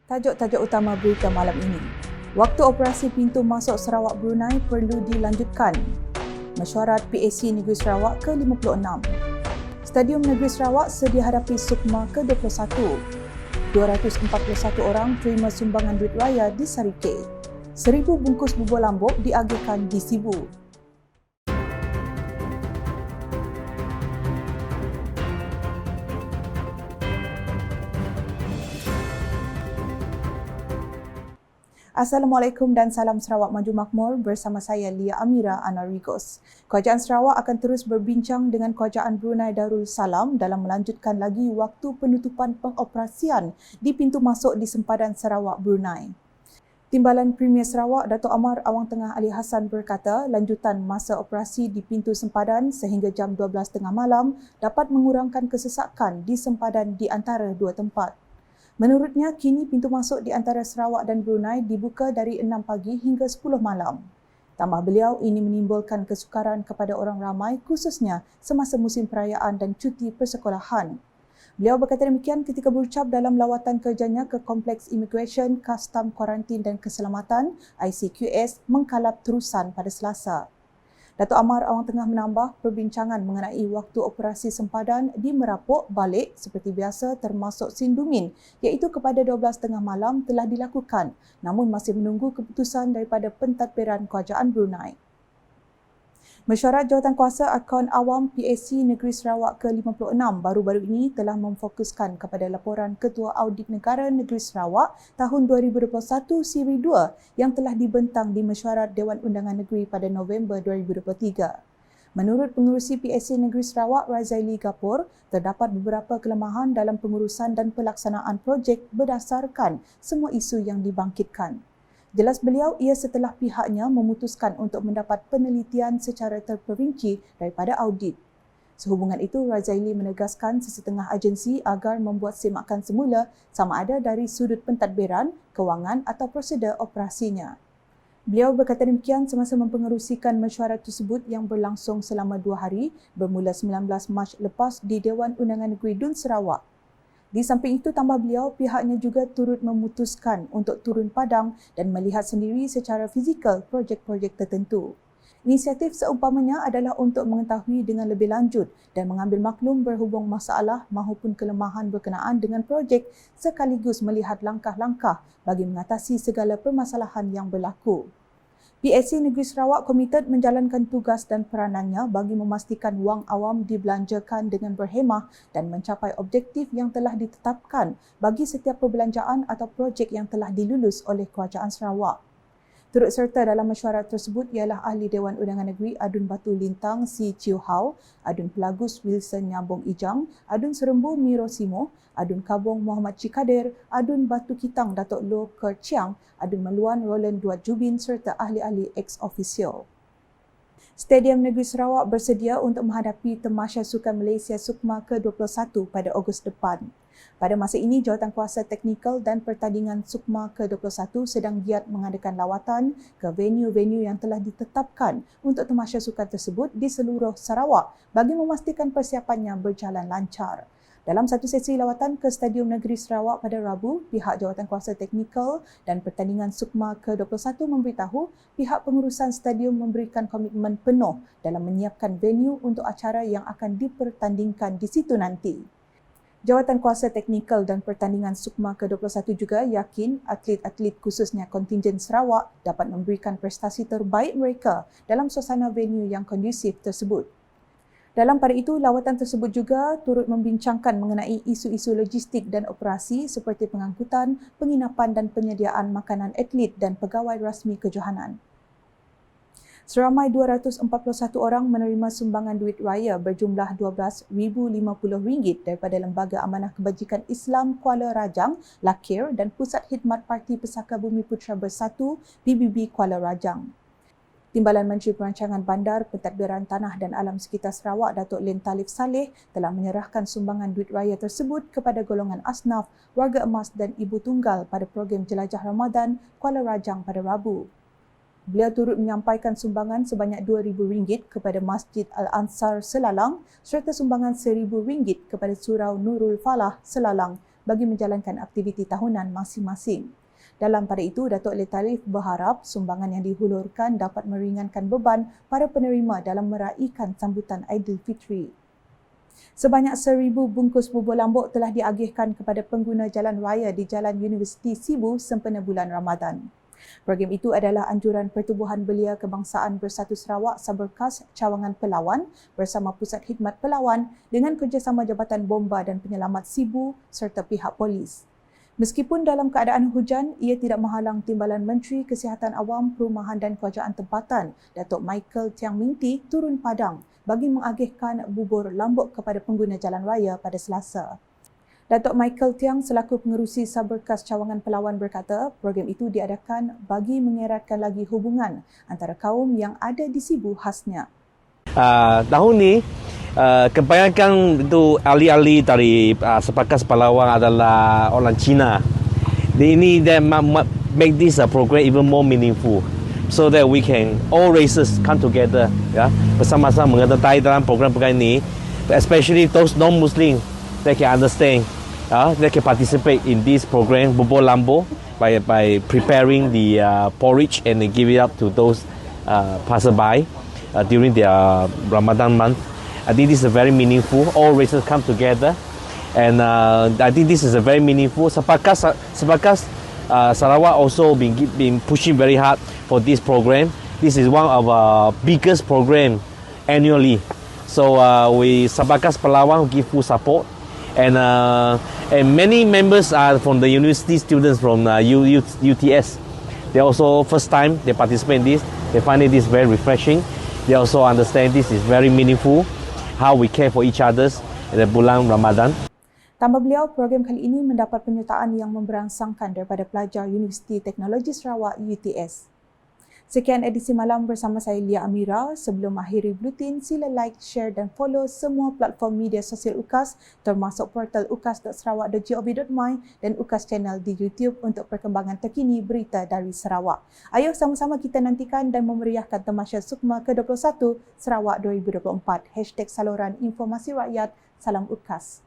Tajuk-tajuk utama berita malam ini. Waktu operasi pintu masuk Sarawak Brunei perlu dilanjutkan. Mesyuarat PAC Negeri Sarawak ke-56. Stadium Negeri Sarawak sedia hadapi Sukma ke-21. 241 orang terima sumbangan duit raya di Sarike. 1,000 bungkus bubur lambuk diagihkan di Sibu. Assalamualaikum dan salam Sarawak Maju Makmur bersama saya Lia Amira Anarigos. Kerajaan Sarawak akan terus berbincang dengan Kerajaan Brunei Darul Salam dalam melanjutkan lagi waktu penutupan pengoperasian di pintu masuk di sempadan Sarawak Brunei. Timbalan Premier Sarawak Datuk Amar Awang Tengah Ali Hassan berkata lanjutan masa operasi di pintu sempadan sehingga jam 12.30 malam dapat mengurangkan kesesakan di sempadan di antara dua tempat. Menurutnya, kini pintu masuk di antara Sarawak dan Brunei dibuka dari 6 pagi hingga 10 malam. Tambah beliau, ini menimbulkan kesukaran kepada orang ramai khususnya semasa musim perayaan dan cuti persekolahan. Beliau berkata demikian ketika berucap dalam lawatan kerjanya ke Kompleks Immigration, Kastam, Kuarantin dan Keselamatan ICQS Mengkalap Terusan pada Selasa. Datuk Amar Awang Tengah menambah perbincangan mengenai waktu operasi sempadan di Merapuk balik seperti biasa termasuk Sindumin iaitu kepada 12.30 malam telah dilakukan namun masih menunggu keputusan daripada pentadbiran Kerajaan Brunei. Mesyuarat Jawatankuasa Akaun Awam PAC Negeri Sarawak ke-56 baru-baru ini telah memfokuskan kepada laporan Ketua Audit Negara Negeri Sarawak tahun 2021 Siri 2 yang telah dibentang di Mesyuarat Dewan Undangan Negeri pada November 2023. Menurut pengerusi PAC Negeri Sarawak Razaili Gapur, terdapat beberapa kelemahan dalam pengurusan dan pelaksanaan projek berdasarkan semua isu yang dibangkitkan. Jelas beliau, ia setelah pihaknya memutuskan untuk mendapat penelitian secara terperinci daripada audit. Sehubungan itu, Razaili menegaskan sesetengah agensi agar membuat semakan semula sama ada dari sudut pentadbiran, kewangan atau prosedur operasinya. Beliau berkata demikian semasa mempengerusikan mesyuarat tersebut yang berlangsung selama 2 hari bermula 19 Mac lepas di Dewan Undangan Negeri Dun Sarawak. Di samping itu, tambah beliau, pihaknya juga turut memutuskan untuk turun padang dan melihat sendiri secara fizikal projek-projek tertentu. Inisiatif seumpamanya adalah untuk mengetahui dengan lebih lanjut dan mengambil maklum berhubung masalah maupun kelemahan berkenaan dengan projek sekaligus melihat langkah-langkah bagi mengatasi segala permasalahan yang berlaku. PAC Negeri Sarawak komited menjalankan tugas dan peranannya bagi memastikan wang awam dibelanjakan dengan berhemah dan mencapai objektif yang telah ditetapkan bagi setiap perbelanjaan atau projek yang telah dilulus oleh Kerajaan Sarawak. Turut serta dalam mesyuarat tersebut ialah Ahli Dewan Undangan Negeri Adun Batu Lintang Si Chiu Hau, Adun Pelagus Wilson Nyambung Ijang, Adun Serembu Miro Simo, Adun Kabong Muhammad Cikadir, Adun Batu Kitang Datuk Loh Ker Chiang, Adun Meluan Roland Duat Jubin serta ahli-ahli ex-officio. Stadium Negeri Sarawak bersedia untuk menghadapi Tamasya Sukan Malaysia Sukma ke-21 pada Ogos depan. Pada masa ini, Jawatankuasa Teknikal dan Pertandingan Sukma ke-21 sedang giat mengadakan lawatan ke venue-venue yang telah ditetapkan untuk tamasya sukan tersebut di seluruh Sarawak bagi memastikan persiapannya berjalan lancar. Dalam satu sesi lawatan ke Stadium Negeri Sarawak pada Rabu, pihak Jawatankuasa Teknikal dan Pertandingan Sukma ke-21 memberitahu pihak pengurusan stadium memberikan komitmen penuh dalam menyiapkan venue untuk acara yang akan dipertandingkan di situ nanti. Jawatankuasa Teknikal dan Pertandingan Sukma ke-21 juga yakin atlet-atlet khususnya kontingen Sarawak dapat memberikan prestasi terbaik mereka dalam suasana venue yang kondusif tersebut. Dalam pada itu, lawatan tersebut juga turut membincangkan mengenai isu-isu logistik dan operasi seperti pengangkutan, penginapan dan penyediaan makanan atlet dan pegawai rasmi kejohanan. Seramai 241 orang menerima sumbangan duit raya berjumlah RM12,050 daripada Lembaga Amanah Kebajikan Islam Kuala Rajang, Lakir dan Pusat Khidmat Parti Pesaka Bumi Putera Bersatu, PBB Kuala Rajang. Timbalan Menteri Perancangan Bandar, Pentadbiran Tanah dan Alam Sekitar Sarawak, Datuk Lim Talif Saleh telah menyerahkan sumbangan duit raya tersebut kepada golongan asnaf, warga emas dan ibu tunggal pada program Jelajah Ramadan Kuala Rajang pada Rabu. Beliau turut menyampaikan sumbangan sebanyak RM2,000 kepada Masjid Al-Ansar Selalang serta sumbangan RM1,000 kepada Surau Nurul Falah Selalang bagi menjalankan aktiviti tahunan masing-masing. Dalam pada itu, Datuk Lee Tarif berharap sumbangan yang dihulurkan dapat meringankan beban para penerima dalam meraihkan sambutan Aidilfitri. Sebanyak 1,000 bungkus bubur lambuk telah diagihkan kepada pengguna jalan raya di Jalan Universiti Sibu sempena bulan Ramadan. Program itu adalah anjuran Pertubuhan Belia Kebangsaan Bersatu Sarawak Saberkas Cawangan Pelawan bersama Pusat Khidmat Pelawan dengan kerjasama Jabatan Bomba dan Penyelamat Sibu serta pihak polis. Meskipun dalam keadaan hujan, ia tidak menghalang Timbalan Menteri Kesihatan Awam, Perumahan dan Kerajaan Tempatan, Datuk Michael Tiang Mingti turun padang bagi mengagihkan bubur lambuk kepada pengguna jalan raya pada Selasa. Datuk Michael Tiang selaku pengerusi Saberkas Cawangan Pelawan berkata, program itu diadakan bagi mengeratkan lagi hubungan antara kaum yang ada di Sibu khasnya. Tahun ni kebanyakan itu ahli-ahli dari Saberkas Pelawan adalah orang Cina. Ini make this program even more meaningful, so that we can all races come together, ya, bersama-sama menyertai dalam program-program ini, especially those non-Muslim that can understand, they can participate in this program bubur lambuk by preparing the porridge and give it up to those passerby during the Ramadan month. I think this is very meaningful. All races come together, and I think this is a very meaningful. Saberkas Sarawak also been pushing very hard for this program. This is one of our biggest program annually. So we Saberkas Pelawan give full support, and many members are from the university students from UTS. They also first time they participate in this. They find this very refreshing. They also understand this is very meaningful, how we care for each others in the bulan Ramadan. Tambah beliau, program kali ini mendapat penyertaan yang memberangsangkan daripada pelajar Universiti Teknologi Sarawak UTS. Sekian edisi malam bersama saya Lia Amira. Sebelum mengakhiri buletin, sila like, share dan follow semua platform media sosial UKAS termasuk portal ukas.sarawak.gov.my dan UKAS channel di YouTube untuk perkembangan terkini berita dari Sarawak. Ayo sama-sama kita nantikan dan memeriahkan Tamasya Sukma ke-21 Sarawak 2024. #Saluran Informasi Rakyat. Salam UKAS.